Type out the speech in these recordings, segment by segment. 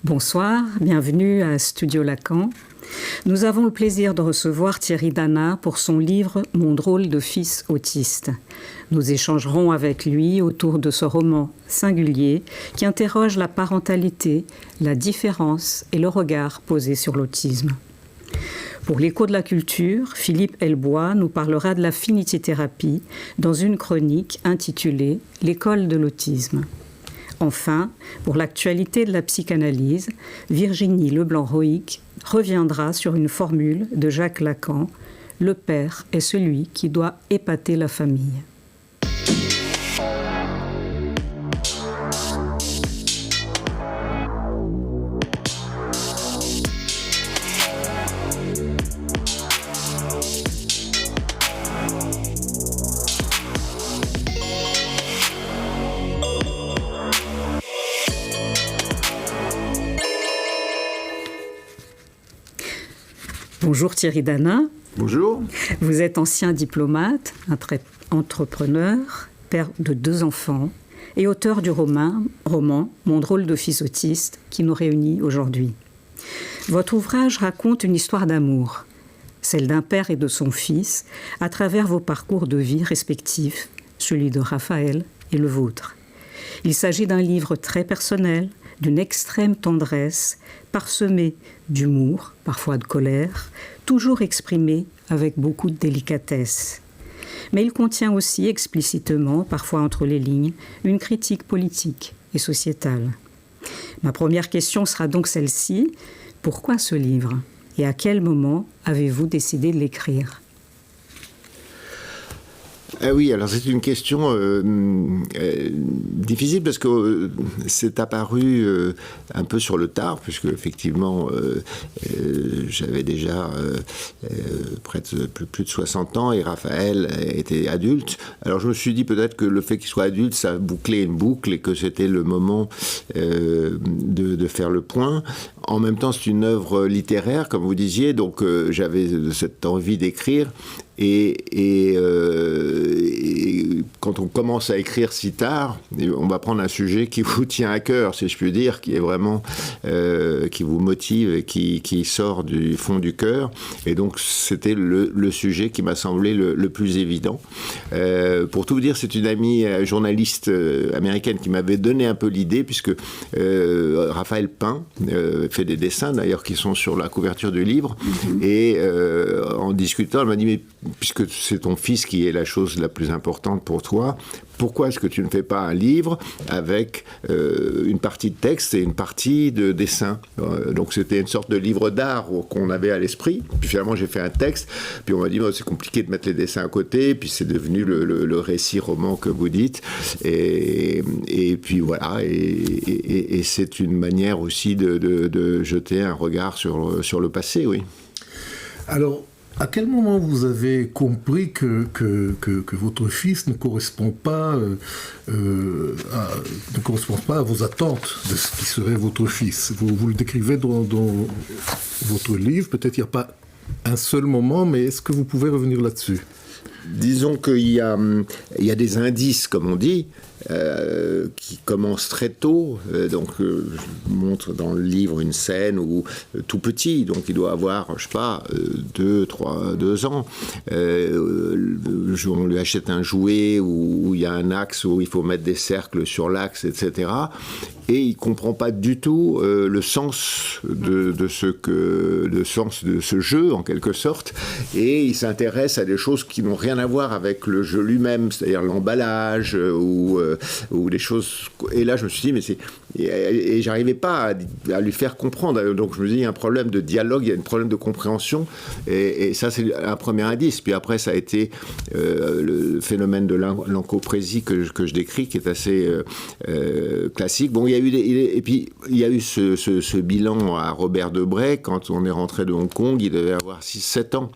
Bonsoir, bienvenue à Studio Lacan. Nous avons le plaisir de recevoir Thierry Dana pour son livre « Mon drôle de fils autiste ». Nous échangerons avec lui autour de ce roman singulier qui interroge la parentalité, la différence et le regard posé sur l'autisme. Pour l'Écho de la culture, Philippe Elbois nous parlera de la finituthérapie dans une chronique intitulée « L'école de l'autisme ». Enfin, pour l'actualité de la psychanalyse, Virginie Leblanc-Roïc reviendra sur une formule de Jacques Lacan : le père est celui qui doit épater la famille. Bonjour Thierry Dana. Bonjour. Vous êtes ancien diplomate, entrepreneur, père de 2 enfants et auteur du roman « Mon drôle de fils autiste » qui nous réunit aujourd'hui. Votre ouvrage raconte une histoire d'amour, celle d'un père et de son fils, à travers vos parcours de vie respectifs, celui de Raphaël et le vôtre. Il s'agit d'un livre très personnel, d'une extrême tendresse, parsemé d'humour, parfois de colère, toujours exprimé avec beaucoup de délicatesse. Mais il contient aussi explicitement, parfois entre les lignes, une critique politique et sociétale. Ma première question sera donc celle-ci. Pourquoi ce livre ? Et à quel moment avez-vous décidé de l'écrire ? Ah oui, alors c'est une question difficile parce que c'est apparu un peu sur le tard, puisque effectivement j'avais déjà plus de 60 ans et Raphaël était adulte. Alors je me suis dit peut-être que le fait qu'il soit adulte, ça bouclait une boucle et que c'était le moment de faire le point. En même temps, c'est une œuvre littéraire, comme vous disiez, donc j'avais cette envie d'écrire. Et quand on commence à écrire si tard, on va prendre un sujet qui vous tient à cœur, si je puis dire, qui est vraiment qui vous motive et qui sort du fond du cœur. Et donc c'était le sujet qui m'a semblé le plus évident. Pour tout vous dire, c'est une amie journaliste américaine qui m'avait donné un peu l'idée, puisque Raphaël peint, fait des dessins d'ailleurs qui sont sur la couverture du livre. Et en discutant, elle m'a dit: mais puisque c'est ton fils qui est la chose la plus importante pour toi, pourquoi est-ce que tu ne fais pas un livre avec une partie de texte et une partie de dessin? Donc c'était une sorte de livre d'art qu'on avait à l'esprit. Puis finalement j'ai fait un texte, puis on m'a dit c'est compliqué de mettre les dessins à côté, puis c'est devenu le récit roman que vous dites. Et puis voilà, et c'est une manière aussi de jeter un regard sur le passé, oui. Alors, à quel moment vous avez compris que votre fils ne correspond pas à vos attentes de ce qui serait votre fils? Vous le décrivez dans votre livre, peut-être il n'y a pas un seul moment, mais est-ce que vous pouvez revenir là-dessus? Disons qu'il y a des indices, comme on dit, qui commencent très tôt. Donc, je montre dans le livre une scène où, tout petit, donc il doit avoir, je sais pas, 2 ans, on lui achète un jouet où il y a un axe, où il faut mettre des cercles sur l'axe, etc. Et il ne comprend pas du tout le sens de ce jeu, en quelque sorte. Et il s'intéresse à des choses qui n'ont rien à voir avec le jeu lui-même, c'est-à-dire l'emballage ou des choses. Et là, je me suis dit, mais et j'arrivais pas à lui faire comprendre. Donc je me dis, il y a un problème de dialogue, il y a un problème de compréhension, et ça c'est un premier indice. Puis après ça a été le phénomène de l'encoprésie que je décris, qui est assez classique. Bon, il y a eu et puis il y a eu ce bilan à Robert Debray quand on est rentré de Hong Kong, il devait avoir 6-7 ans.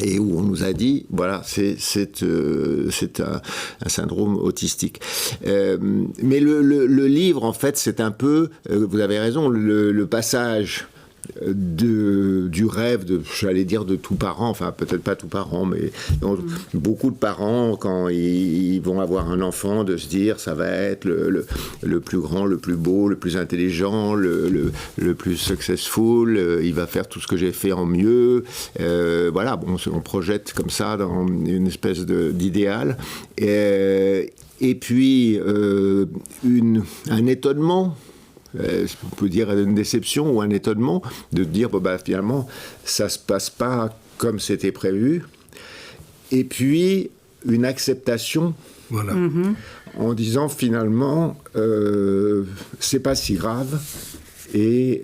Et où on nous a dit, voilà, c'est un syndrome autistique. Mais le livre, en fait, c'est un peu, vous avez raison, le passage du rêve, j'allais dire de tout parent, enfin peut-être pas tout parent, mais beaucoup de parents, quand ils vont avoir un enfant, de se dire ça va être le plus grand, le plus beau, le plus intelligent, le plus successful, il va faire tout ce que j'ai fait en mieux. Voilà, bon, on projette comme ça dans une espèce d'idéal. Et puis un étonnement, on peut dire une déception ou un étonnement, de dire finalement ça se passe pas comme c'était prévu, et puis une acceptation, voilà. En disant finalement c'est pas si grave, et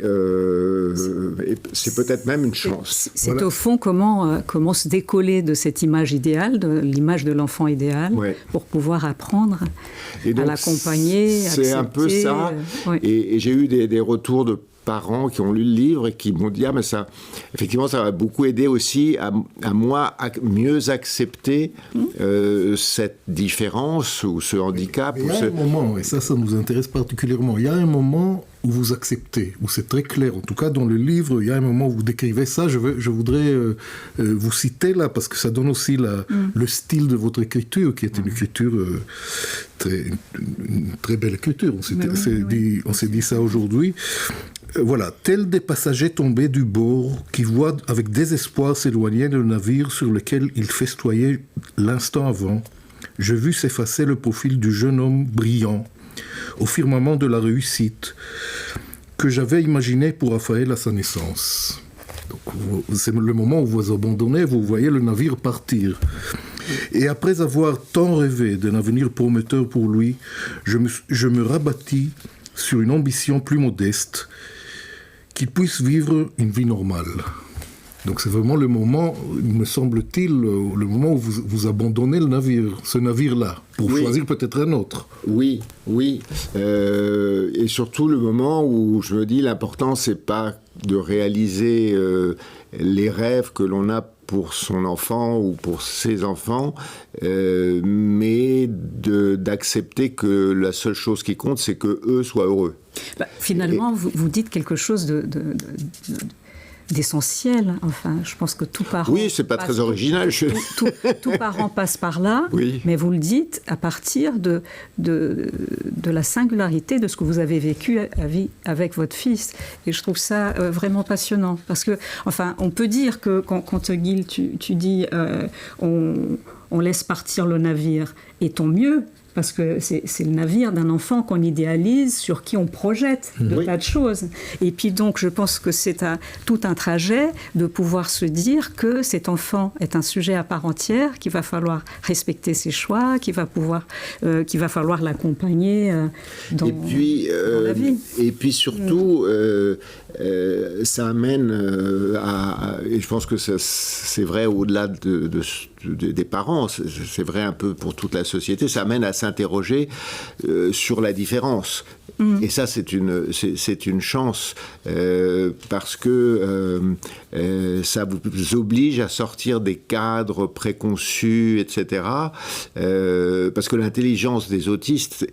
c'est peut-être même une chance. C'est voilà. Au fond comment se décoller de cette image idéale, de l'image de l'enfant idéal, pour pouvoir apprendre à l'accompagner. C'est un peu ça. Et j'ai eu des retours de parents qui ont lu le livre et qui m'ont dit mais ça, effectivement, ça m'a beaucoup aidé aussi à moi à mieux accepter cette différence ou ce handicap. Il y a un moment, et ça nous intéresse particulièrement, il y a un moment où vous acceptez, où c'est très clair, en tout cas dans le livre, il y a un moment où vous décrivez ça, je voudrais vous citer là, parce que ça donne aussi le style de votre écriture, qui est une écriture, une très belle écriture, on s'est dit ça aujourd'hui. Voilà, tels des passagers tombés du bord qui voient avec désespoir s'éloigner le navire sur lequel ils festoyaient l'instant avant, je vis s'effacer le profil du jeune homme brillant au firmament de la réussite que j'avais imaginé pour Raphaël à sa naissance. Donc, c'est le moment où vous abandonnez, vous voyez le navire partir. Et après avoir tant rêvé d'un avenir prometteur pour lui, je me rabattis sur une ambition plus modeste, qu'il puisse vivre une vie normale. Donc c'est vraiment le moment, me semble-t-il, le moment où vous abandonnez le navire, ce navire-là, pour choisir peut-être un autre. Oui. Et surtout le moment où je me dis l'important, c'est pas de réaliser les rêves que l'on a pour son enfant ou pour ses enfants, mais d'accepter que la seule chose qui compte, c'est qu'eux soient heureux. Finalement, vous dites quelque chose d'essentiel. Enfin, je pense que tout parent... Oui, c'est pas très original. Tout parent passe par là, mais vous le dites à partir de la singularité de ce que vous avez vécu avec votre fils. Et je trouve ça vraiment passionnant. Parce que, enfin, on peut dire que quand Guil, tu dis on laisse partir le navire, et tant mieux, parce que c'est le navire d'un enfant qu'on idéalise, sur qui on projette de tas de choses. Et puis donc, je pense que c'est tout un trajet de pouvoir se dire que cet enfant est un sujet à part entière, qu'il va falloir respecter ses choix, qu'il va falloir l'accompagner dans la vie. Et puis surtout, ça amène et je pense que c'est vrai au-delà des parents, c'est vrai un peu pour toute la société, ça amène à s'interroger sur la différence. Et ça, c'est une chance, parce que ça vous oblige à sortir des cadres préconçus, etc. Parce que l'intelligence des autistes,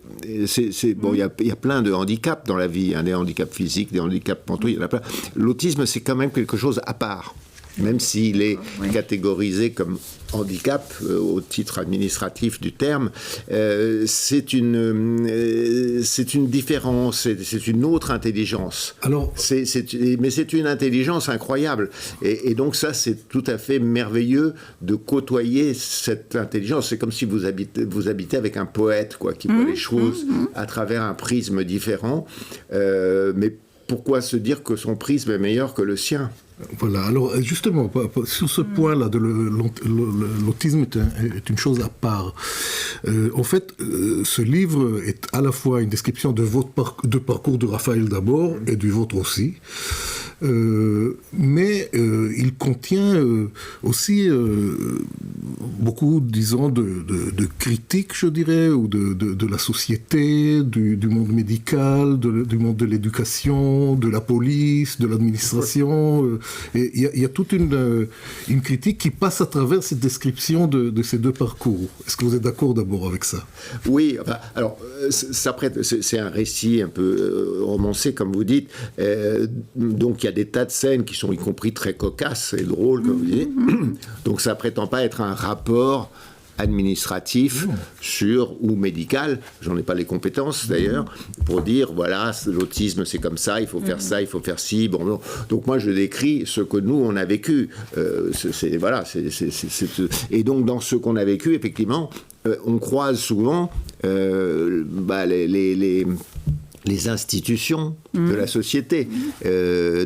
bon, il y a plein de handicaps dans la vie, des handicaps physiques, des handicaps mentaux, il y en a plein. L'autisme, c'est quand même quelque chose à part. Même s'il est catégorisé comme handicap au titre administratif du terme, c'est une différence, c'est une autre intelligence. Alors, mais c'est une intelligence incroyable. Et donc ça, c'est tout à fait merveilleux de côtoyer cette intelligence. C'est comme si vous habitez avec un poète, quoi, qui voit les choses à travers un prisme différent. Mais pourquoi se dire que son prisme est meilleur que le sien ? Voilà, alors justement, sur ce point-là, l'autisme est une chose à part. En fait, ce livre est à la fois une description de parcours de Raphaël d'abord et du vôtre aussi. Mais il contient aussi beaucoup, disons, de critiques, je dirais, ou de la société, du monde médical, du monde de l'éducation, de la police, de l'administration. Et il y a toute une critique qui passe à travers cette description de ces deux parcours. Est-ce que vous êtes d'accord d'abord avec ça? Oui, enfin, alors, c'est un récit un peu romancé, comme vous dites. Donc, il y a des tas de scènes qui sont y compris très cocasses et drôles, comme vous dites. Donc, ça prétend pas être un rapport administratif ou médical, j'en ai pas les compétences d'ailleurs, pour dire voilà, l'autisme c'est comme ça, il faut faire ça, il faut faire ci. Bon, non. Donc moi je décris ce que nous on a vécu. Et donc dans ce qu'on a vécu, effectivement, on croise souvent les institutions de la société,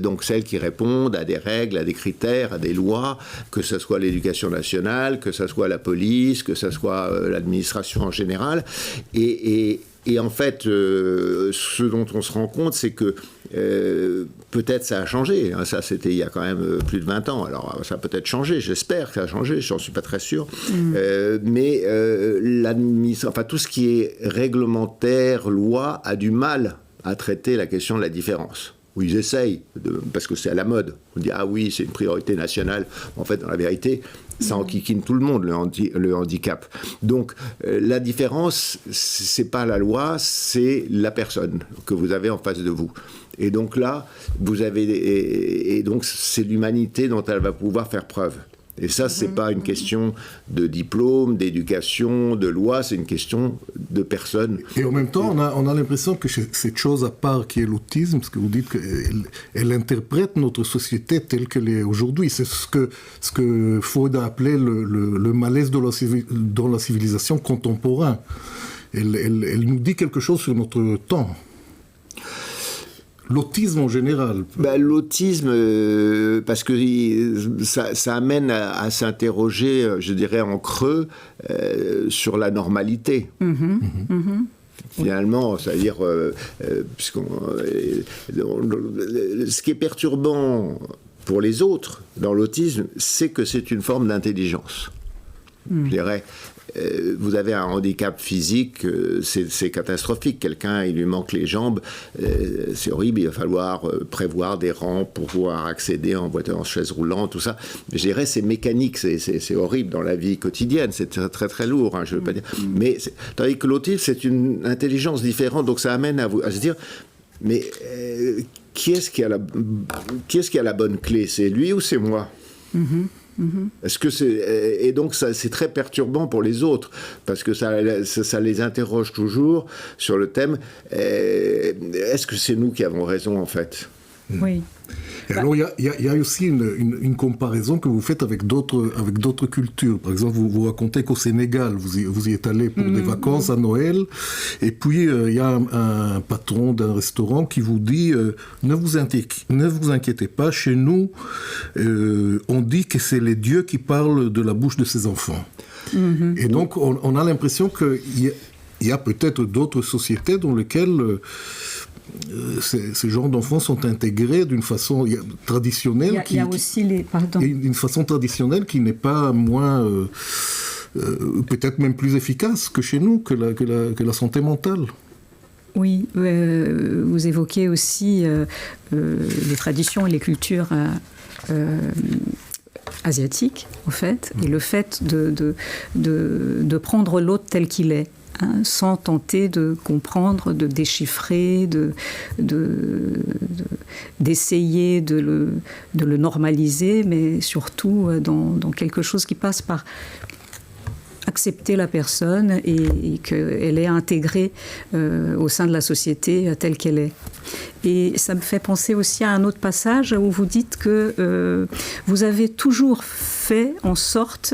donc celles qui répondent à des règles, à des critères, à des lois, que ce soit l'éducation nationale, que ce soit la police, que ce soit l'administration en général. Et en fait, ce dont on se rend compte, c'est que peut-être ça a changé. Hein, ça, c'était il y a quand même plus de 20 ans. Alors, ça a peut-être changé. J'espère que ça a changé. J'en suis pas très sûr. Mais tout ce qui est réglementaire, loi, a du mal à traiter la question de la différence. Où ils essayent, parce que c'est à la mode. On dit, ah oui, c'est une priorité nationale. En fait, dans la vérité, ça enquiquine tout le monde, le handicap. Donc, la différence, c'est pas la loi, c'est la personne que vous avez en face de vous. Et donc là, donc c'est l'humanité dont elle va pouvoir faire preuve. Et ça, c'est pas une question de diplôme, d'éducation, de loi, c'est une question de personne. Et en même temps, on a l'impression que cette chose à part qui est l'autisme, parce que vous dites qu'elle interprète notre société telle qu'elle est aujourd'hui. C'est ce que Freud a appelé le malaise dans la civilisation contemporaine. Elle nous dit quelque chose sur notre temps. L'autisme en général. L'autisme, parce que ça amène à s'interroger, je dirais en creux, sur la normalité. Finalement, c'est-à-dire, ce qui est perturbant pour les autres dans l'autisme, c'est que c'est une forme d'intelligence. Je dirais, vous avez un handicap physique, c'est catastrophique. Quelqu'un, il lui manque les jambes, c'est horrible. Il va falloir prévoir des rampes pour pouvoir accéder en voiture, en chaise roulante, tout ça. Je dirais, c'est mécanique, c'est horrible dans la vie quotidienne. C'est très très, très lourd, hein, je veux pas dire. Mais tandis que l'autisme, c'est une intelligence différente, donc ça amène à se dire, mais qui est-ce qui a la bonne clé? C'est lui ou c'est moi? Est-ce que et donc c'est très perturbant pour les autres parce que ça les interroge toujours sur le thème est-ce que c'est nous qui avons raison en fait? Oui. Et alors, il y a aussi une comparaison que vous faites avec d'autres cultures. Par exemple, vous racontez qu'au Sénégal, vous y êtes allé pour des vacances à Noël, et puis il y a un patron d'un restaurant qui vous dit ne vous inquiétez pas, chez nous, on dit que c'est les dieux qui parlent de la bouche de ses enfants. Et donc, on a l'impression qu'il y a peut-être d'autres sociétés dans lesquelles ces genres d'enfants sont intégrés d'une façon traditionnelle. Il y a aussi une façon traditionnelle qui n'est pas moins, peut-être même plus efficace que chez nous, que la santé mentale. Oui, vous évoquez aussi les traditions et les cultures asiatiques, en fait, et le fait de prendre l'autre tel qu'il est. Hein, sans tenter de comprendre, de déchiffrer, d'essayer de le normaliser, mais surtout dans quelque chose qui passe par accepter la personne et qu'elle est intégrée au sein de la société telle qu'elle est. Et ça me fait penser aussi à un autre passage où vous dites que vous avez toujours fait en sorte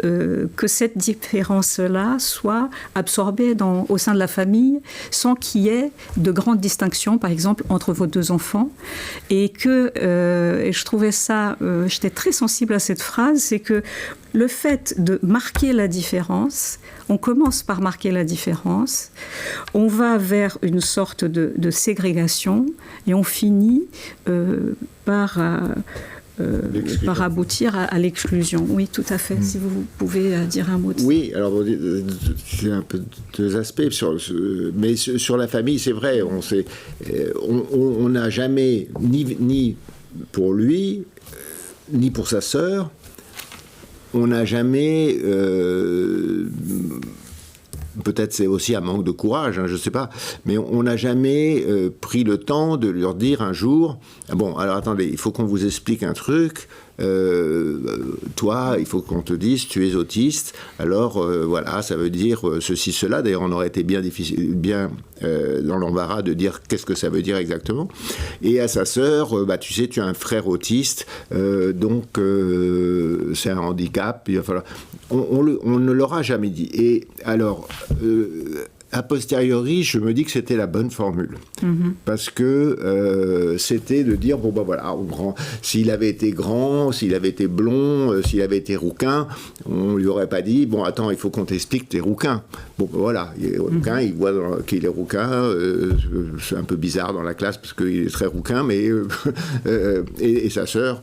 que cette différence-là soit absorbée au sein de la famille sans qu'il y ait de grandes distinctions, par exemple, entre vos deux enfants. Et je trouvais ça, j'étais très sensible à cette phrase, c'est que le fait de marquer la différence, on commence par marquer la différence, on va vers une sorte de ségrégation et on finit par aboutir à l'exclusion. Oui, tout à fait. Si vous pouvez dire un mot de ça. Oui, alors c'est un peu deux aspects, mais sur la famille, c'est vrai, on n'a jamais, ni pour lui, ni pour sa sœur, on n'a jamais, peut-être c'est aussi un manque de courage, je ne sais pas, mais on n'a jamais pris le temps de leur dire un jour, bon, alors attendez, il faut qu'on vous explique un truc, toi, il faut qu'on te dise, tu es autiste, alors voilà, ça veut dire ceci, cela. D'ailleurs, on aurait été bien dans l'embarras de dire qu'est-ce que ça veut dire exactement. Et à sa sœur, tu sais, tu as un frère autiste, donc c'est un handicap. Il va falloir... on ne l'aura jamais dit. Et alors... a posteriori, je me dis que c'était la bonne formule. Parce que c'était de dire, voilà, s'il avait été grand, s'il avait été blond, s'il avait été rouquin, on lui aurait pas dit, bon, attends, il faut qu'on t'explique que t'es rouquin. Voilà, il est rouquin, il voit qu'il est rouquin, c'est un peu bizarre dans la classe parce qu'il est très rouquin, mais... et sa sœur.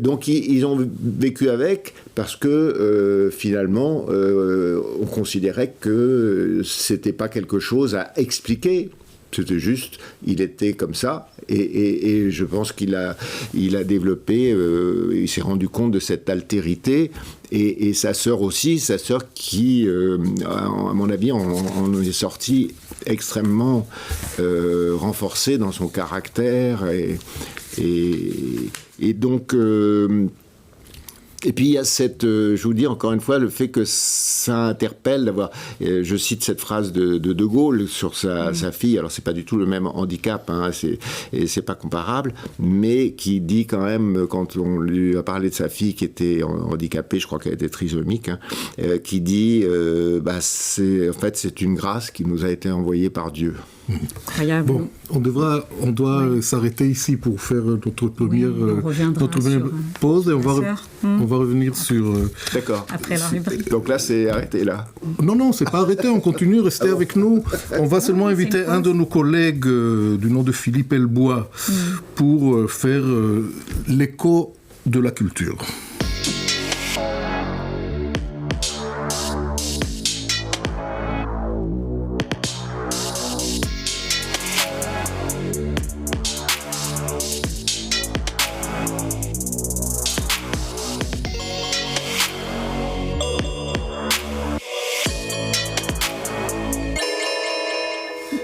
Donc, ils ont vécu avec parce que, finalement, on considérait que c'était pas quelque chose à expliquer. C'était juste, il était comme ça, et je pense qu'il a développé, il s'est rendu compte de cette altérité, et sa sœur aussi, qui, à mon avis, en est sortie extrêmement renforcée dans son caractère, et donc... Et puis il y a je vous dis encore une fois, le fait que ça interpelle d'avoir, je cite cette phrase de Gaulle sur sa fille, alors c'est pas du tout le même handicap, c'est pas comparable, mais qui dit quand même, quand on lui a parlé de sa fille qui était handicapée, je crois qu'elle était trisomique, qui dit, c'est une grâce qui nous a été envoyée par Dieu. Bon, on doit s'arrêter ici pour faire notre première pause et on va revenir sur... D'accord. Après la rubrique. Donc là, c'est arrêté là. Non, c'est pas arrêté, on continue, restez avec nous. On va seulement inviter un de nos collègues du nom de Philippe Elbois pour faire l'écho de la culture.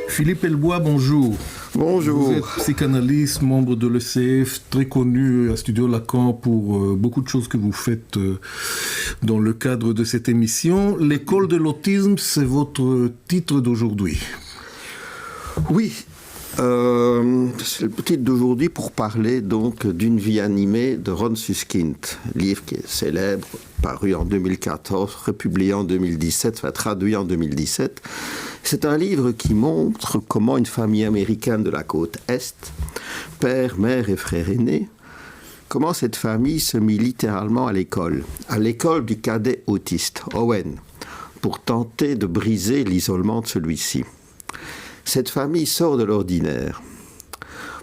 Philippe Elbois, bonjour. Bonjour. Vous êtes psychanalyste, membre de l'ECF, très connu à Studio Lacan pour beaucoup de choses que vous faites dans le cadre de cette émission. L'école de l'autisme, c'est votre titre d'aujourd'hui. Oui, c'est le titre d'aujourd'hui pour parler donc d'une vie animée de Ron Suskind, livre qui est célèbre, paru en 2014, republié en 2017, enfin traduit en 2017. C'est un livre qui montre comment une famille américaine de la côte Est, père, mère et frère aîné, comment cette famille se mit littéralement à l'école du cadet autiste, Owen, pour tenter de briser l'isolement de celui-ci. Cette famille sort de l'ordinaire,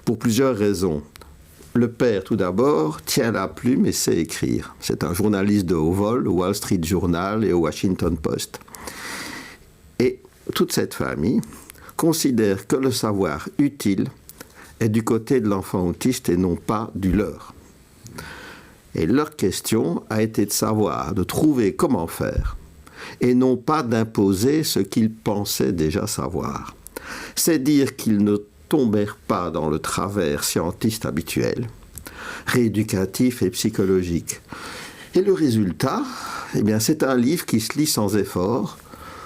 pour plusieurs raisons. Le père, tout d'abord, tient la plume et sait écrire. C'est un journaliste de haut vol au Wall Street Journal et au Washington Post. Et toute cette famille considère que le savoir utile est du côté de l'enfant autiste et non pas du leur. Et leur question a été de savoir, de trouver comment faire, et non pas d'imposer ce qu'ils pensaient déjà savoir. C'est dire qu'ils ne tombèrent pas dans le travers scientiste habituel, rééducatif et psychologique. Et le résultat, c'est un livre qui se lit sans effort,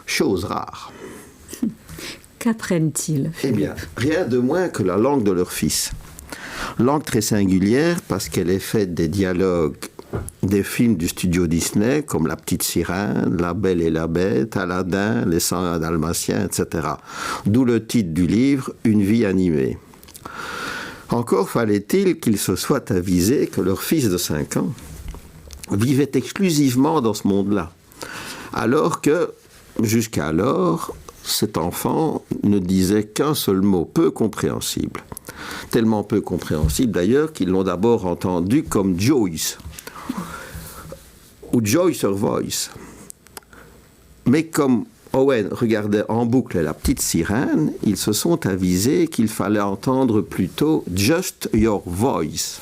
chose rare. Qu'apprennent-ils ? Rien de moins que la langue de leur fils. Langue très singulière parce qu'elle est faite des dialogues des films du studio Disney, comme La Petite Sirène, La Belle et la Bête, Aladdin, Les 101 Dalmatiens, etc. D'où le titre du livre, Une vie animée. Encore fallait-il qu'ils se soient avisés que leur fils de 5 ans vivait exclusivement dans ce monde-là. Alors que, jusqu'alors, cet enfant ne disait qu'un seul mot, peu compréhensible. Tellement peu compréhensible d'ailleurs qu'ils l'ont d'abord entendu comme Joyce, ou Joyce or Voice. Mais comme Owen regardait en boucle La Petite Sirène, ils se sont avisés qu'il fallait entendre plutôt Just Your Voice.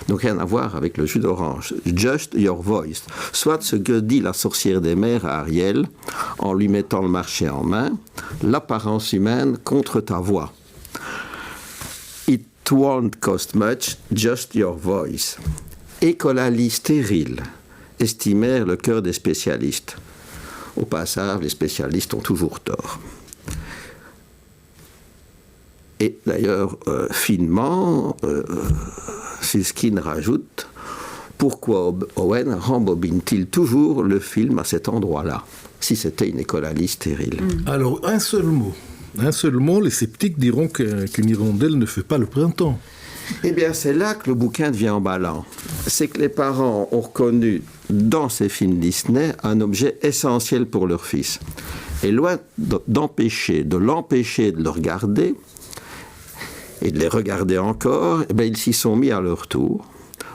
Donc rien à voir avec le jus d'orange. Just Your Voice. Soit ce que dit la sorcière des mers à Ariel, en lui mettant le marché en main, l'apparence humaine contre ta voix. It won't cost much, just your voice. Écolalie stérile, estimèrent le cœur des spécialistes. Au passage, les spécialistes ont toujours tort. Et d'ailleurs, finement, Susskind rajoute, pourquoi Owen rembobine-t-il toujours le film à cet endroit-là, si c'était une écolalie stérile? Alors, un seul mot, les sceptiques diront qu'une hirondelle ne fait pas le printemps. Eh bien, c'est là que le bouquin devient emballant. C'est que les parents ont reconnu dans ces films Disney un objet essentiel pour leur fils. Et loin de l'empêcher de le regarder, et de les regarder encore, eh bien, ils s'y sont mis à leur tour,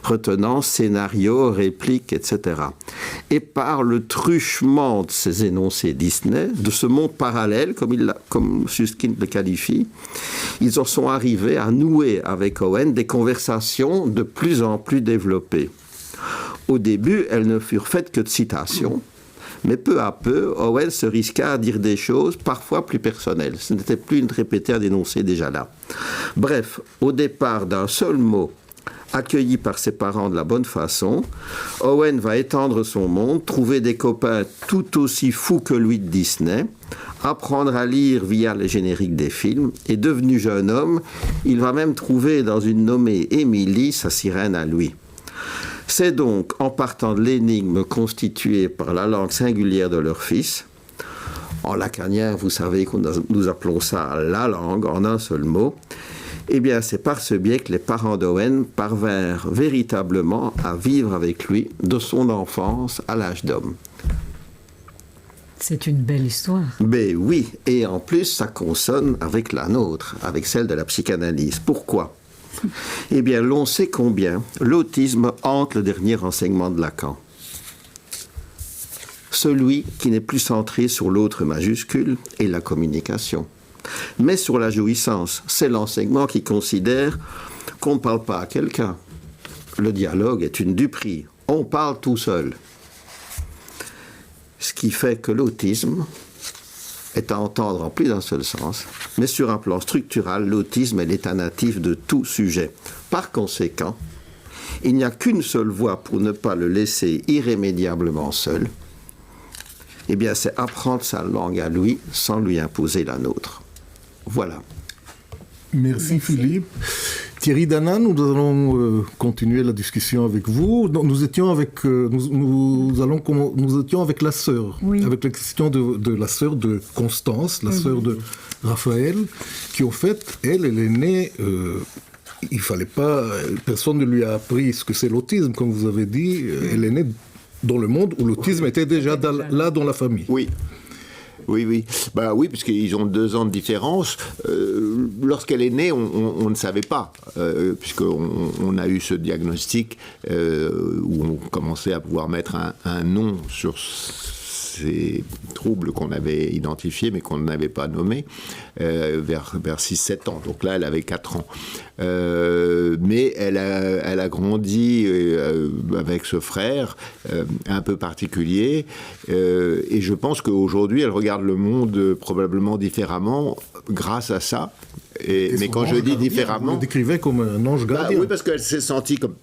retenant scénarios, répliques, etc. Et par le truchement de ces énoncés Disney, de ce monde parallèle, comme Susskind le qualifie, ils en sont arrivés à nouer avec Owen des conversations de plus en plus développées. Au début, elles ne furent faites que de citations, mais peu à peu, Owen se risqua à dire des choses parfois plus personnelles. Ce n'était plus une répétée à dénoncer déjà là. Bref, au départ d'un seul mot, accueilli par ses parents de la bonne façon, Owen va étendre son monde, trouver des copains tout aussi fous que lui de Disney, apprendre à lire via les génériques des films, et devenu jeune homme, il va même trouver dans une nommée Emily sa sirène à lui. C'est donc en partant de l'énigme constituée par la langue singulière de leur fils, en lacanien, vous savez que nous appelons ça la langue, en un seul mot, eh bien c'est par ce biais que les parents d'Owen parvinrent véritablement à vivre avec lui de son enfance à l'âge d'homme. C'est une belle histoire. Ben oui, et en plus ça consonne avec la nôtre, avec celle de la psychanalyse. Pourquoi ? Eh bien, l'on sait combien l'autisme hante le dernier enseignement de Lacan. Celui qui n'est plus centré sur l'autre majuscule et la communication, mais sur la jouissance. C'est l'enseignement qui considère qu'on ne parle pas à quelqu'un. Le dialogue est une duperie. On parle tout seul. Ce qui fait que l'autisme est à entendre en plus d'un seul sens, mais sur un plan structural, l'autisme est l'état natif de tout sujet. Par conséquent, il n'y a qu'une seule voie pour ne pas le laisser irrémédiablement seul, eh bien c'est apprendre sa langue à lui sans lui imposer la nôtre. Voilà. Merci Philippe. Thierry Danan, nous allons continuer la discussion avec vous. Nous étions avec, nous étions avec la sœur, oui. Avec la question de la sœur de Constance, la sœur de Raphaël, qui au fait, elle est née, il fallait pas, personne ne lui a appris ce que c'est l'autisme, comme vous avez dit, elle est née dans le monde où l'autisme était déjà là dans la famille. Oui. Oui. Bah oui, parce qu'ils ont 2 ans de différence. Lorsqu'elle est née, on ne savait pas, puisqu'on a eu ce diagnostic où on commençait à pouvoir mettre un nom sur ces troubles qu'on avait identifiés, mais qu'on n'avait pas nommés, vers 6-7 ans. Donc là, elle avait 4 ans. Mais elle a grandi avec ce frère un peu particulier, et je pense qu'aujourd'hui, elle regarde le monde probablement différemment grâce à ça. Mais quand je dis différemment... Vous le décrivez comme un ange gardien. Oui, parce qu'elle s'est sentie comme...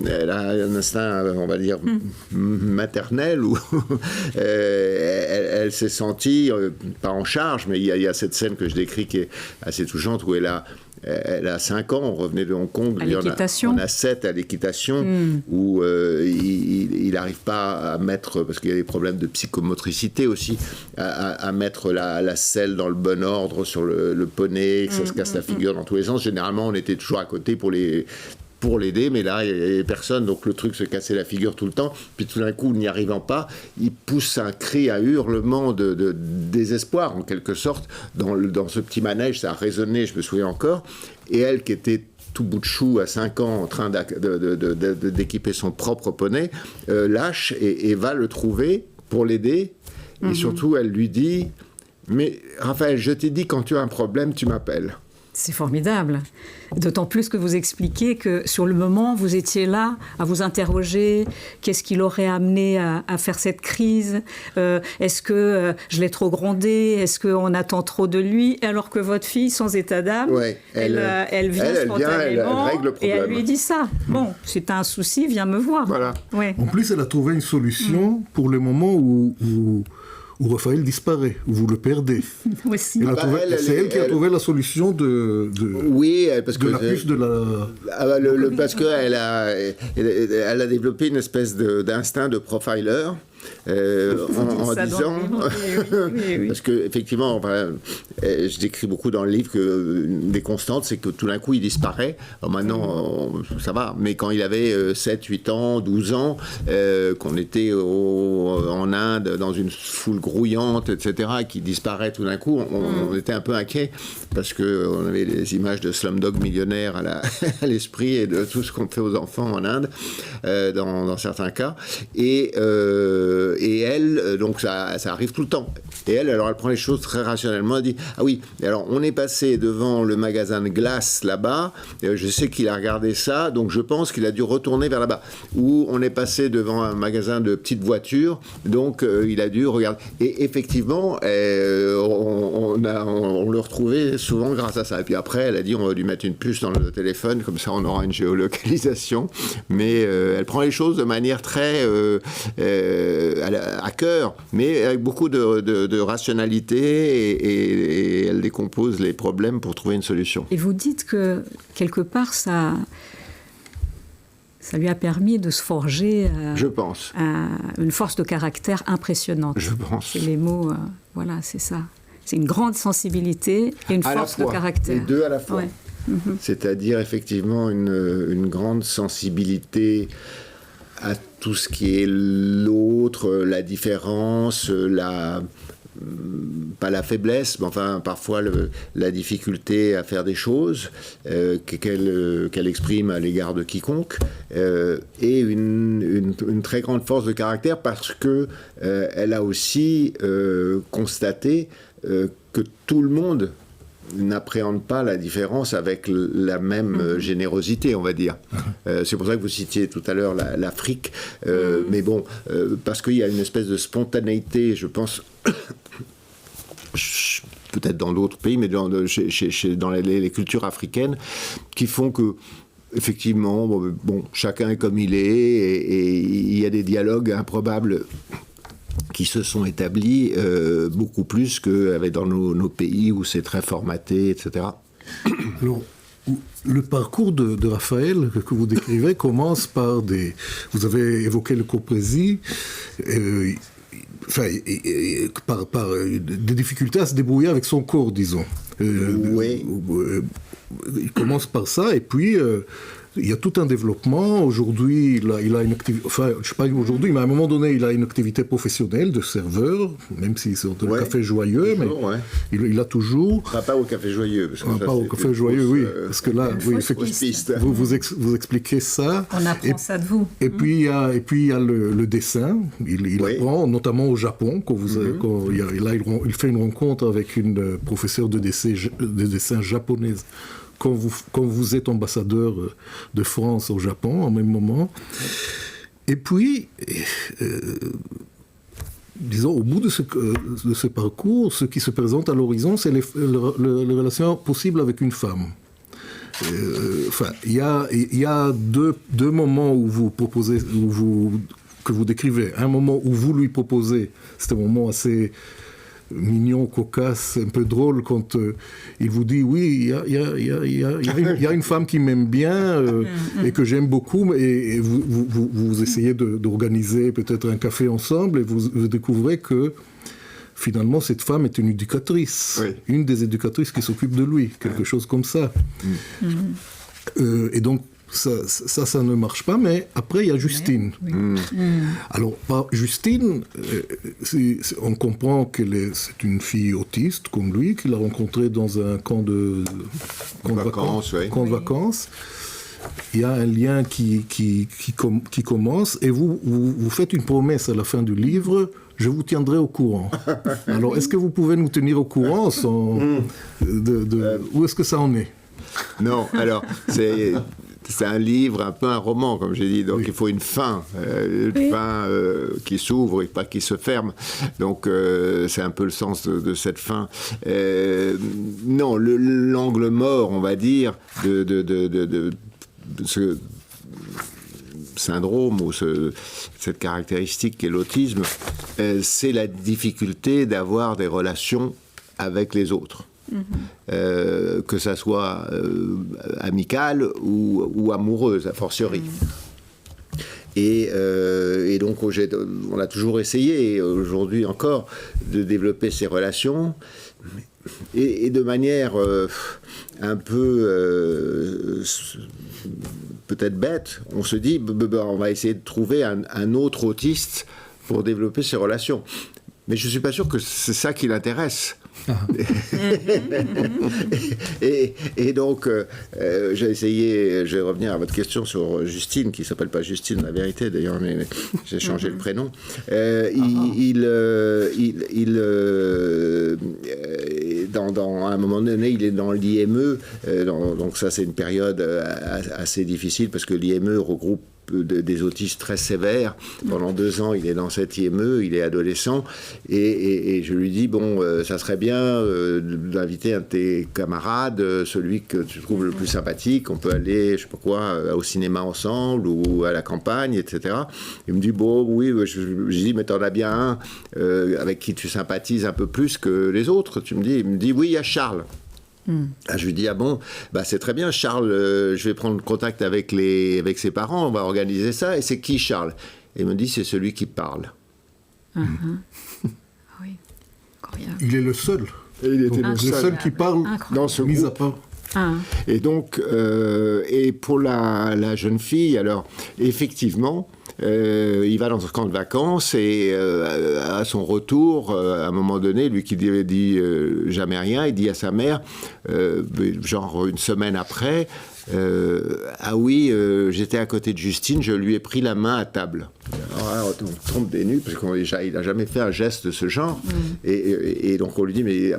Elle a un instinct, on va dire, maternel, ou elle s'est sentie, pas en charge, mais il y a cette scène que je décris qui est assez touchante, où elle a elle a 5 ans, on revenait de Hong Kong. À l'équitation. On a 7 à l'équitation, où il n'arrive pas à mettre, parce qu'il y a des problèmes de psychomotricité aussi, à mettre la selle dans le bon ordre sur le poney, que ça se casse la figure dans tous les sens. Généralement, on était toujours à côté pour l'aider, mais là, il n'y avait personne, donc le truc se cassait la figure tout le temps. Puis tout d'un coup, n'y arrivant pas, il pousse un cri, un hurlement de désespoir, en quelque sorte, dans ce petit manège. Ça a résonné, je me souviens encore. Et elle, qui était tout bout de chou à 5 ans, en train d'équiper son propre poney, lâche et va le trouver pour l'aider. Et surtout, elle lui dit « Mais Raphaël, je t'ai dit, quand tu as un problème, tu m'appelles ». C'est formidable. D'autant plus que vous expliquez que sur le moment, vous étiez là à vous interroger. Qu'est-ce qui l'aurait amené à faire cette crise ? Est-ce que je l'ai trop grondé ? Est-ce qu'on attend trop de lui ? Alors que votre fille, sans état d'âme, elle vient spontanément elle règle le problème. Et elle lui dit ça. Bon, si tu as un souci, viens me voir. Voilà. Ouais. En plus, elle a trouvé une solution pour le moment où Raphaël disparaît, où vous le perdez. Aussi. C'est elle qui a trouvé la solution de la puce de la... parce qu'elle a développé une espèce d'instinct de profiler. En disant oui. Parce que effectivement, je décris beaucoup dans le livre que des constantes, c'est que tout d'un coup il disparaît. Alors maintenant ça va, mais quand il avait 7, 8 ans, 12 ans, qu'on était en Inde dans une foule grouillante, etc., qui disparaît tout d'un coup, on était un peu inquiet parce qu'on avait les images de Slumdog Millionnaire à l'esprit et de tout ce qu'on fait aux enfants en Inde dans certains cas. Et elle, donc ça arrive tout le temps. Et elle prend les choses très rationnellement. Elle dit, ah oui, alors on est passé devant le magasin de glace là-bas, je sais qu'il a regardé ça, donc je pense qu'il a dû retourner vers là-bas. Ou on est passé devant un magasin de petites voitures, donc il a dû regarder. Et effectivement, on le retrouvait souvent grâce à ça. Et puis après, elle a dit, on va lui mettre une puce dans le téléphone, comme ça on aura une géolocalisation. Mais elle prend les choses de manière très... à cœur, mais avec beaucoup de rationalité et elle décompose les problèmes pour trouver une solution. Et vous dites que quelque part ça lui a permis de se forger je pense. Une force de caractère impressionnante. Je pense. C'est les mots, voilà, c'est ça. C'est une grande sensibilité et une force de caractère. Les deux à la fois. Ouais. C'est-à-dire effectivement une grande sensibilité à tout ce qui est l'autre, la différence, pas la faiblesse, mais enfin parfois la difficulté à faire des choses qu'elle exprime à l'égard de quiconque, et une très grande force de caractère parce que elle a aussi constaté que tout le monde n'appréhende pas la différence avec la même générosité, on va dire. C'est pour ça que vous citiez tout à l'heure l'Afrique, mais bon, parce qu'il y a une espèce de spontanéité, je pense, peut-être dans d'autres pays, mais dans les cultures africaines, qui font que effectivement, bon, chacun est comme il est, et il y a des dialogues improbables qui se sont établis beaucoup plus qu'avec dans nos pays où c'est très formaté, etc. Alors, le parcours de Raphaël que vous décrivez commence par vous avez évoqué le coprésie, par des difficultés à se débrouiller avec son corps, disons. Oui. Il commence par ça, et puis... il y a tout un développement. Aujourd'hui, il a une activité... Enfin, je ne sais pas aujourd'hui, mais à un moment donné, il a une activité professionnelle de serveur, même si c'est dans le Café Joyeux, toujours, mais il a toujours... Pas au Café Joyeux. Parce que pas au Café Joyeux, oui. Parce que là, vous expliquez ça. On apprend ça de vous. Et puis, il y a le dessin. Il apprend, notamment au Japon. Il fait une rencontre avec une professeure de dessin japonaise. Quand vous êtes ambassadeur de France au Japon, en même moment. Et puis, disons, au bout de ce parcours, ce qui se présente à l'horizon, c'est les relations possibles avec une femme. Il y a deux moments où vous proposez, que vous décrivez. Un moment où vous lui proposez, c'est un moment assez mignon, cocasse, un peu drôle quand il vous dit oui, il y a une femme qui m'aime bien et que j'aime beaucoup, et vous essayez d'organiser peut-être un café ensemble et vous découvrez que finalement cette femme est une éducatrice, une des éducatrices qui s'occupe de lui, quelque chose comme ça. Et donc ça ne marche pas, mais après il y a Justine. Alors Justine, on comprend c'est une fille autiste comme lui, qu'il a rencontrée dans un camp de vacances. Il y a un lien qui commence, et vous faites une promesse à la fin du livre: je vous tiendrai au courant. Alors est-ce que vous pouvez nous tenir au courant où est-ce que ça en est? Non, alors c'est un livre, un peu un roman, comme j'ai dit. Donc il faut une fin, fin qui s'ouvre et pas qui se ferme. Donc c'est un peu le sens de cette fin. Non, l'angle mort, on va dire, de ce syndrome ou cette caractéristique qu'est l'autisme, c'est la difficulté d'avoir des relations avec les autres. Que ça soit amicale ou amoureuse, a fortiori. Et donc on a toujours essayé, et aujourd'hui encore, de développer ces relations, et de manière un peu peut-être bête. On se dit on va essayer de trouver un autre autiste pour développer ces relations, mais je ne suis pas sûr que c'est ça qui l'intéresse. et donc j'ai essayé, je vais revenir à votre question sur Justine, qui ne s'appelle pas Justine, la vérité d'ailleurs, mais j'ai changé le prénom. À un moment donné, il est dans l'IME, donc ça c'est une période assez difficile, parce que l'IME regroupe des autistes très sévères. Pendant 2 ans, il est dans cette IME, il est adolescent, et je lui dis, ça serait bien d'inviter un de tes camarades, celui que tu trouves le plus sympathique, on peut aller, je sais pas quoi, au cinéma ensemble, ou à la campagne, etc. Il me dit, oui, je dis, mais t'en as bien un avec qui tu sympathises un peu plus que les autres, tu me dis. Il me dit, oui, il y a Charles. Je lui dis, c'est très bien, Charles, je vais prendre contact avec ses parents, on va organiser ça. Et c'est qui, Charles? Et il me dit, c'est celui qui parle. Oui, incroyable. Il est le seul. Et il était le seul qui parle dans ce mis groupe. à part. Et donc, et pour la jeune fille, alors, effectivement, il va dans un camp de vacances, et à son retour, à un moment donné, lui qui dit jamais rien, il dit à sa mère, genre une semaine après, j'étais à côté de Justine, je lui ai pris la main à table. Alors, on tombe des nues, parce qu'il n'a jamais fait un geste de ce genre. Et donc on lui dit, mais et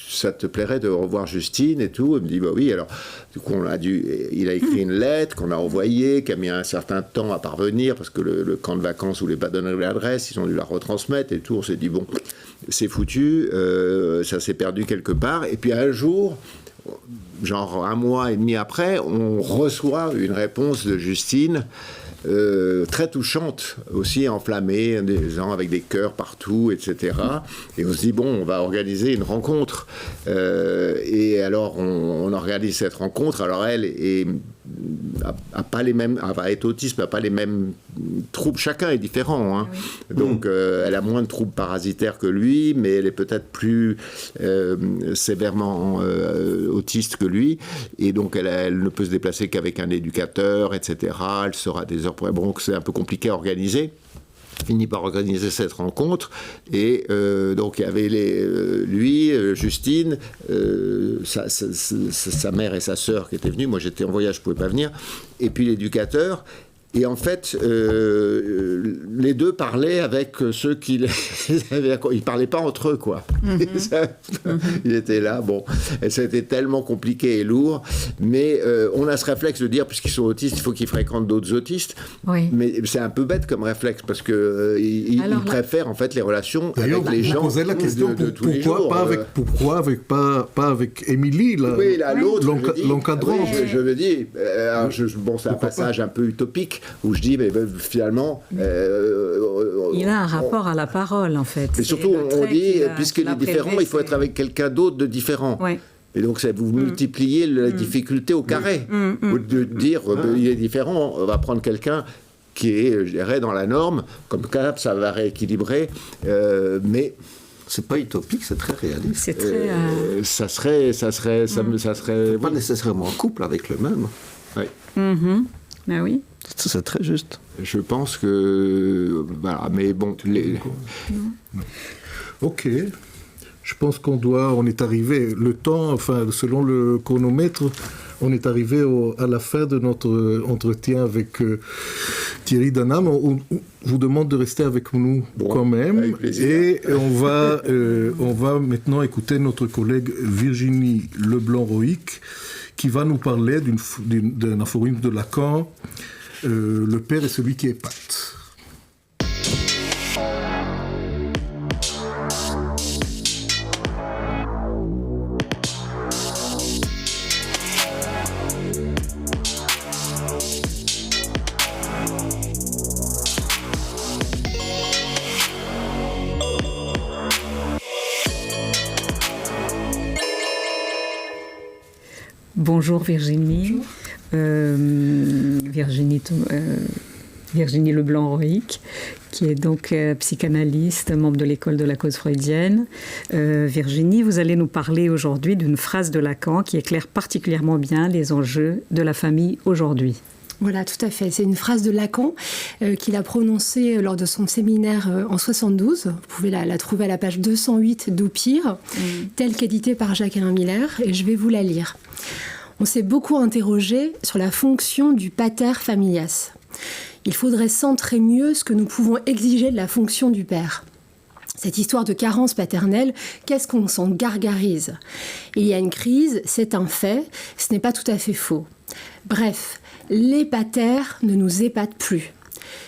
ça te plairait de revoir Justine et tout? Il me dit, oui. Alors, du coup, il a écrit une lettre qu'on a envoyée, qui a mis un certain temps à parvenir, parce que le camp de vacances voulait pas donner l'adresse, ils ont dû la retransmettre et tout. On s'est dit, c'est foutu, ça s'est perdu quelque part. Et puis un jour, genre 1 mois et demi après, on reçoit une réponse de Justine, très touchante, aussi enflammée, des gens avec des cœurs partout, etc. Et on se dit, on va organiser une rencontre. Et alors, on organise cette rencontre. Alors, elle a pas les mêmes, elle va être autiste, mais n'a pas les mêmes troubles. Chacun est différent. Hein. Oui. Donc, elle a moins de troubles parasitaires que lui, mais elle est peut-être plus sévèrement autiste que lui. Et donc, elle ne peut se déplacer qu'avec un éducateur, etc. Elle sera des heures. Donc, c'est un peu compliqué à organiser. Finit par organiser cette rencontre, et donc il y avait lui, Justine, sa mère et sa sœur qui étaient venues. Moi j'étais en voyage, je ne pouvais pas venir, et puis l'éducateur. Et en fait, les deux parlaient avec ceux qui les avaient... Ils ne parlaient pas entre eux, quoi. Ils étaient là, Et c'était tellement compliqué et lourd. Mais on a ce réflexe de dire, puisqu'ils sont autistes, il faut qu'ils fréquentent d'autres autistes. Oui. Mais c'est un peu bête comme réflexe, parce qu'ils préfèrent, en fait, les relations avec les gens la question, de tous les jours. Pourquoi pas avec Émilie, là, oui, là, l'autre, l'encadrant. Je me dis, c'est un passage un peu utopique, où je dis, mais finalement... il a un rapport à la parole, en fait. Et surtout, on dit, puisqu'il est différent, il faut être avec quelqu'un d'autre de différent. Ouais. Et donc, vous multipliez la difficulté au carré. Ou de dire, il est différent, on va prendre quelqu'un qui est, je dirais, dans la norme, comme ça va rééquilibrer, mais... C'est pas utopique, c'est très réaliste. C'est très... Ça serait pas nécessairement en couple avec le même. Oui. Ben oui. C'est très juste. Je pense que... Voilà, mais bon... Ok. Je pense on est arrivé, le temps, enfin, selon le chronomètre, on est arrivé à la fin de notre entretien avec Thierry Danam. On vous demande de rester avec nous quand même. Avec plaisir. Et on va maintenant écouter notre collègue Virginie Leblanc-Roïc qui va nous parler d'un aphorisme de Lacan, le père est celui qui épate. Bonjour Virginie. Virginie Leblanc-Roïc, qui est donc psychanalyste, membre de l'école de la cause freudienne. Virginie, vous allez nous parler aujourd'hui d'une phrase de Lacan qui éclaire particulièrement bien les enjeux de la famille aujourd'hui. Voilà, tout à fait. C'est une phrase de Lacan qu'il a prononcée lors de son séminaire en 72. Vous pouvez la trouver à la page 208 d'Oupire, telle qu'éditée par Jacques-Alain Miller, et je vais vous la lire. On s'est beaucoup interrogé sur la fonction du pater familias. Il faudrait centrer mieux ce que nous pouvons exiger de la fonction du père. Cette histoire de carence paternelle, qu'est-ce qu'on s'en gargarise ? Il y a une crise, c'est un fait, ce n'est pas tout à fait faux. Bref, les patères ne nous épatent plus.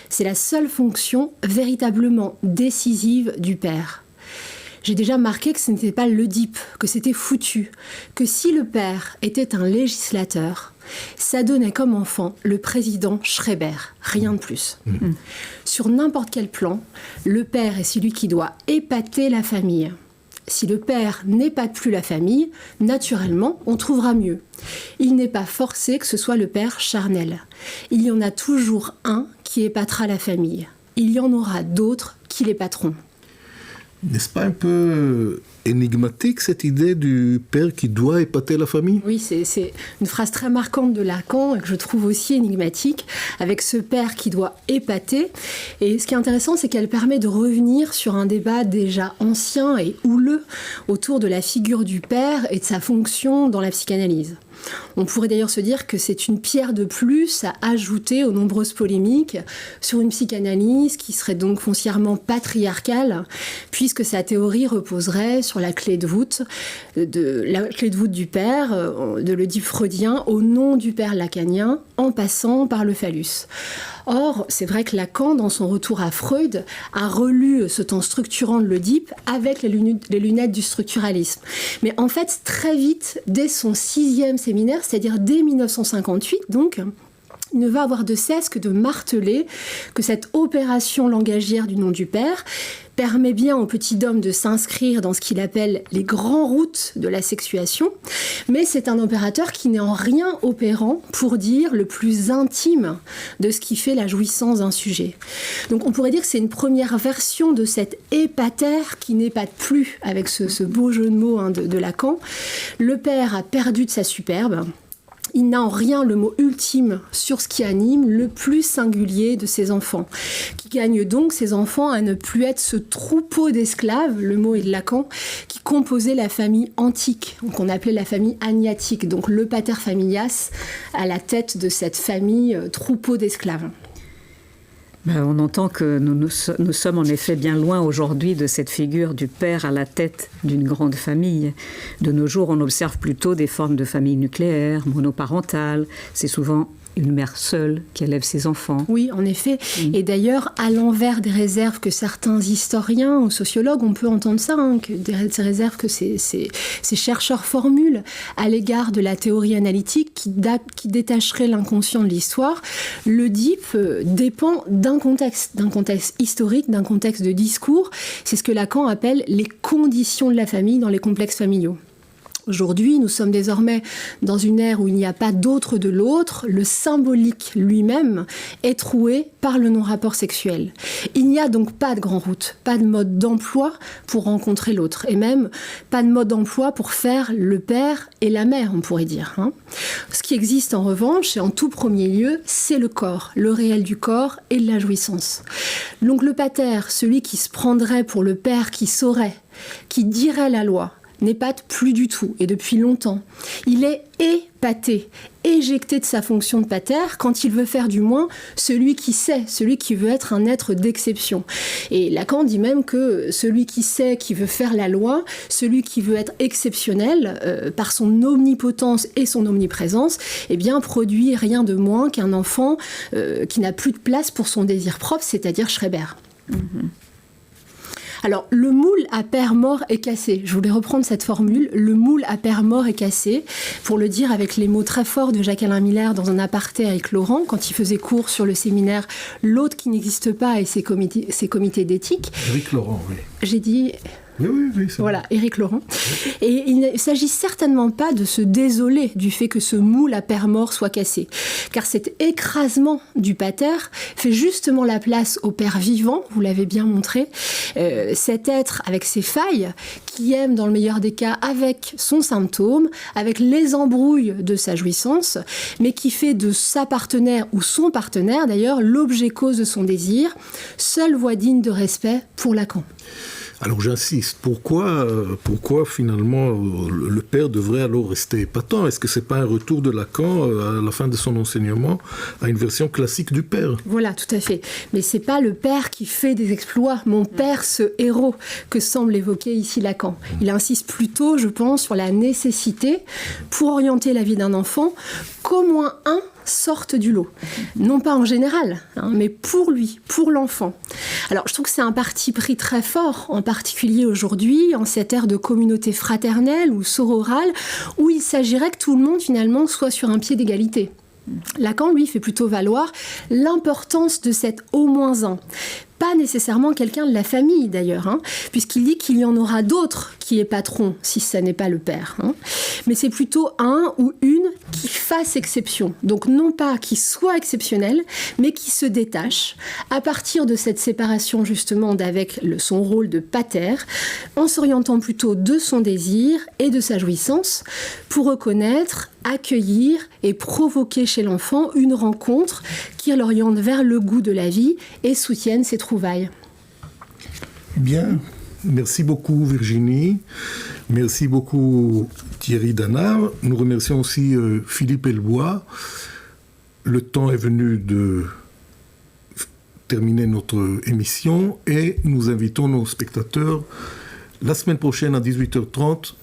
C'est la seule fonction véritablement décisive du père. J'ai déjà marqué que ce n'était pas l'Oedipe, que c'était foutu, que si le père était un législateur, ça donnait comme enfant le président Schreiber, rien de plus. Sur n'importe quel plan, le père est celui qui doit épater la famille. Si le père n'épate plus la famille, naturellement, on trouvera mieux. Il n'est pas forcé que ce soit le père charnel. Il y en a toujours un qui épatera la famille. Il y en aura d'autres qui l'épateront. N'est-ce pas un peu énigmatique cette idée du père qui doit épater la famille ? Oui, c'est une phrase très marquante de Lacan et que je trouve aussi énigmatique, avec ce père qui doit épater. Et ce qui est intéressant, c'est qu'elle permet de revenir sur un débat déjà ancien et houleux autour de la figure du père et de sa fonction dans la psychanalyse. On pourrait d'ailleurs se dire que c'est une pierre de plus à ajouter aux nombreuses polémiques sur une psychanalyse qui serait donc foncièrement patriarcale, puisque sa théorie reposerait sur la clé de voûte du père, de l'Oedipe freudien, au nom du père lacanien, en passant par le phallus. Or, c'est vrai que Lacan, dans son retour à Freud, a relu ce temps structurant de l'Oedipe avec les lunettes du structuralisme. Mais en fait, très vite, dès son 6e séminaire, c'est-à-dire dès 1958, donc, il ne va avoir de cesse que de marteler que cette opération langagière du nom du père permet bien au petit homme de s'inscrire dans ce qu'il appelle les grands routes de la sexuation, mais c'est un opérateur qui n'est en rien opérant pour dire le plus intime de ce qui fait la jouissance d'un sujet. Donc on pourrait dire que c'est une première version de cet épater qui n'épate plus, avec ce beau jeu de mots de Lacan. Le père a perdu de sa superbe. Il n'a en rien le mot ultime sur ce qui anime le plus singulier de ses enfants, qui gagne donc ses enfants à ne plus être ce troupeau d'esclaves, le mot est de Lacan, qui composait la famille antique, qu'on appelait la famille agnatique, donc le pater familias à la tête de cette famille troupeau d'esclaves. On entend que nous sommes en effet bien loin aujourd'hui de cette figure du père à la tête d'une grande famille. De nos jours, on observe plutôt des formes de famille nucléaire, monoparentale. C'est souvent une mère seule qui élève ses enfants. Oui, en effet. Et d'ailleurs, à l'envers des réserves que certains historiens ou sociologues, on peut entendre ça, que ces réserves que ces chercheurs formulent à l'égard de la théorie analytique qui détacherait l'inconscient de l'histoire, l'Oedipe dépend d'un contexte historique, d'un contexte de discours. C'est ce que Lacan appelle les conditions de la famille dans les complexes familiaux. Aujourd'hui, nous sommes désormais dans une ère où il n'y a pas d'autre de l'autre. Le symbolique lui-même est troué par le non-rapport sexuel. Il n'y a donc pas de grande route, pas de mode d'emploi pour rencontrer l'autre, et même pas de mode d'emploi pour faire le père et la mère, on pourrait dire. Ce qui existe en revanche, et en tout premier lieu, c'est le corps, le réel du corps et de la jouissance. Donc le pater, celui qui se prendrait pour le père qui saurait, qui dirait la loi, n'épate plus du tout, et depuis longtemps. Il est épaté, éjecté de sa fonction de pater, quand il veut faire du moins celui qui sait, celui qui veut être un être d'exception. Et Lacan dit même que celui qui sait, qui veut faire la loi, celui qui veut être exceptionnel, par son omnipotence et son omniprésence, eh bien, produit rien de moins qu'un enfant qui n'a plus de place pour son désir propre, c'est-à-dire Schreiber. Alors, le moule à père mort est cassé. Je voulais reprendre cette formule. Le moule à père mort est cassé, pour le dire avec les mots très forts de Jacques-Alain Miller dans un aparté avec Laurent, quand il faisait cours sur le séminaire « L'autre qui n'existe pas et ses comités d'éthique ». Éric Laurent, oui. J'ai dit... Oui, c'est voilà, Éric Laurent. Et il ne s'agit certainement pas de se désoler du fait que ce moule à père mort soit cassé, car cet écrasement du pater fait justement la place au père vivant, vous l'avez bien montré, cet être avec ses failles, qui aime dans le meilleur des cas avec son symptôme, avec les embrouilles de sa jouissance, mais qui fait de sa partenaire ou son partenaire d'ailleurs l'objet cause de son désir, seule voie digne de respect pour Lacan. Alors j'insiste, pourquoi finalement le père devrait alors rester épatant ? Est-ce que c'est pas un retour de Lacan à la fin de son enseignement à une version classique du père ? Voilà, tout à fait. Mais c'est pas le père qui fait des exploits, mon père, ce héros que semble évoquer ici Lacan. Il insiste plutôt, je pense, sur la nécessité, pour orienter la vie d'un enfant, qu'au moins un sorte du lot. Non pas en général, mais pour lui, pour l'enfant. Alors, je trouve que c'est un parti pris très fort, en particulier aujourd'hui, en cette ère de communauté fraternelle ou sororale, où il s'agirait que tout le monde, finalement, soit sur un pied d'égalité. Lacan, lui, fait plutôt valoir l'importance de cet au moins un. Pas nécessairement quelqu'un de la famille, d'ailleurs, puisqu'il dit qu'il y en aura d'autres qui épateront, si ce n'est pas le père. Mais c'est plutôt un ou une qui fasse exception. Donc non pas qui soit exceptionnel, mais qui se détache à partir de cette séparation, justement, d'avec son rôle de pater, en s'orientant plutôt de son désir et de sa jouissance, pour reconnaître, accueillir et provoquer chez l'enfant une rencontre qui l'oriente vers le goût de la vie et soutienne ses trouvailles. Bien, merci beaucoup Virginie, merci beaucoup Thierry Danard. Nous remercions aussi Philippe Elbois. Le temps est venu de terminer notre émission et nous invitons nos spectateurs la semaine prochaine à 18h30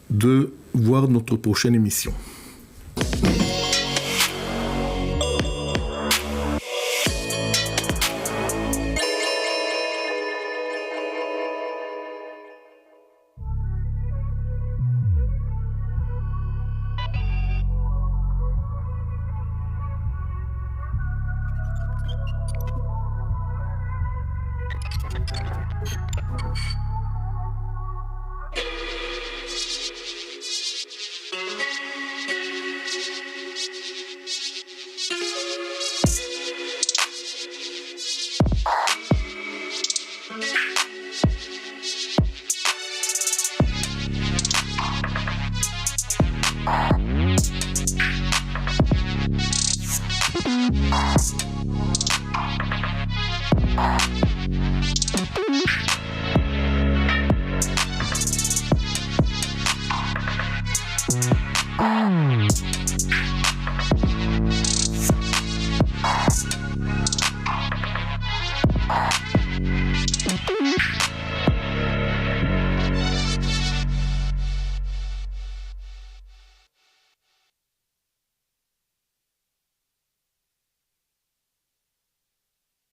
de voir notre prochaine émission.